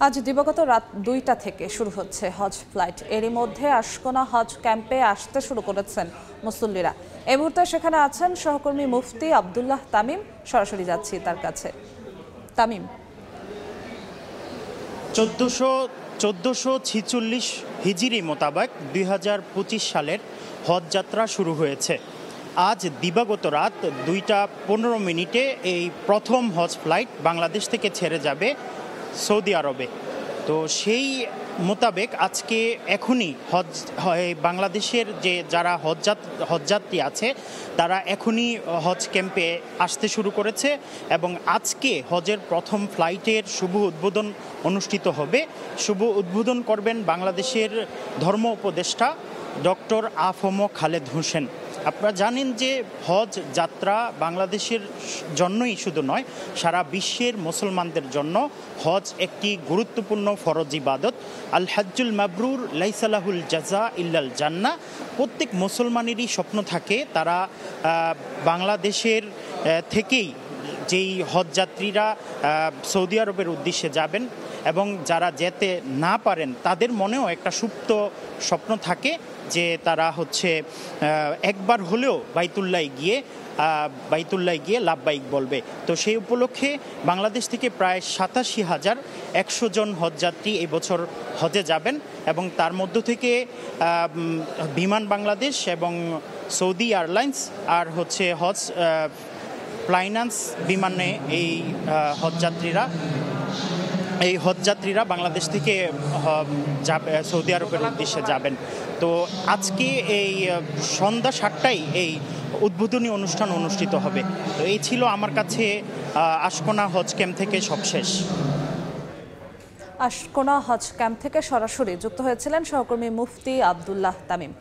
আজ দিবাগত রাত ২টা থেকে শুরু হচ্ছে হজ ফ্লাইট। এরই মধ্যে আশকোনা হজ ক্যাম্পে আসতে শুরু করেছেন মুসল্লিরা। এই মুহূর্তে সেখানে আছেন সহকর্মী মুফতি আব্দুল্লাহ তামিম। সরাসরি যাচ্ছি তার কাছে। তামিম, 1446 হিজরি মোতাবেক 2025 সালের হজ যাত্রা শুরু হয়েছে। আজ দিবাগত রাত 2টা 15 মিনিটে এই প্রথম হজ ফ্লাইট বাংলাদেশ থেকে ছেড়ে যাবে সৌদি আরবে। তো সেই মোতাবেক আজকে এখনই বাংলাদেশের যে যারা হজযাত্রী আছে তারা এখনই হজ ক্যাম্পে আসতে শুরু করেছে এবং আজকে হজের প্রথম ফ্লাইটের শুভ উদ্বোধন অনুষ্ঠিত হবে। শুভ উদ্বোধন করবেন বাংলাদেশের ধর্ম উপদেষ্টা ডক্টর আ.ফ.ম. খালেদ হোসেন। আপনারা জানেন যে হজ যাত্রা বাংলাদেশের জন্যই শুধু নয়, সারা বিশ্বের মুসলমানদের জন্য হজ একটি গুরুত্বপূর্ণ ফরজ ইবাদত। আল হাজ্জুল মাবরুর লাইসা লাহুল জাযা ইল্লাল জান্নাহ। প্রত্যেক মুসলমানেরই স্বপ্ন থাকে তারা বাংলাদেশের থেকেই যেই হজযাত্রীরা সৌদি আরবের উদ্দেশ্যে যাবেন এবং যারা যেতে না পারেন তাদের মনেও একটা সুপ্ত স্বপ্ন থাকে যে তারা একবার হলেও বাইতুল্লায় গিয়ে লাব্বাইক বলবে। তো সেই উপলক্ষে বাংলাদেশ থেকে প্রায় ৮৭,১০০ জন হজযাত্রী এই বছর হজে যাবেন এবং তার মধ্য থেকে বিমান বাংলাদেশ এবং সৌদি এয়ারলাইন্স আর হজ ফ্লাইনান্স বিমানে এই হজযাত্রীরা বাংলাদেশ থেকে সৌদি আরবের উদ্দেশ্যে যাবেন। তো আজকে এই সন্ধ্যা 7টায় এই উদ্বোধনী অনুষ্ঠান অনুষ্ঠিত হবে। তো এই ছিল আমার কাছে আশকোনা হজ ক্যাম্প থেকে সবশেষ। আশকোনা হজ ক্যাম্প থেকে সরাসরি যুক্ত হয়েছিলেন সহকর্মী মুফতি আব্দুল্লাহ তামিম।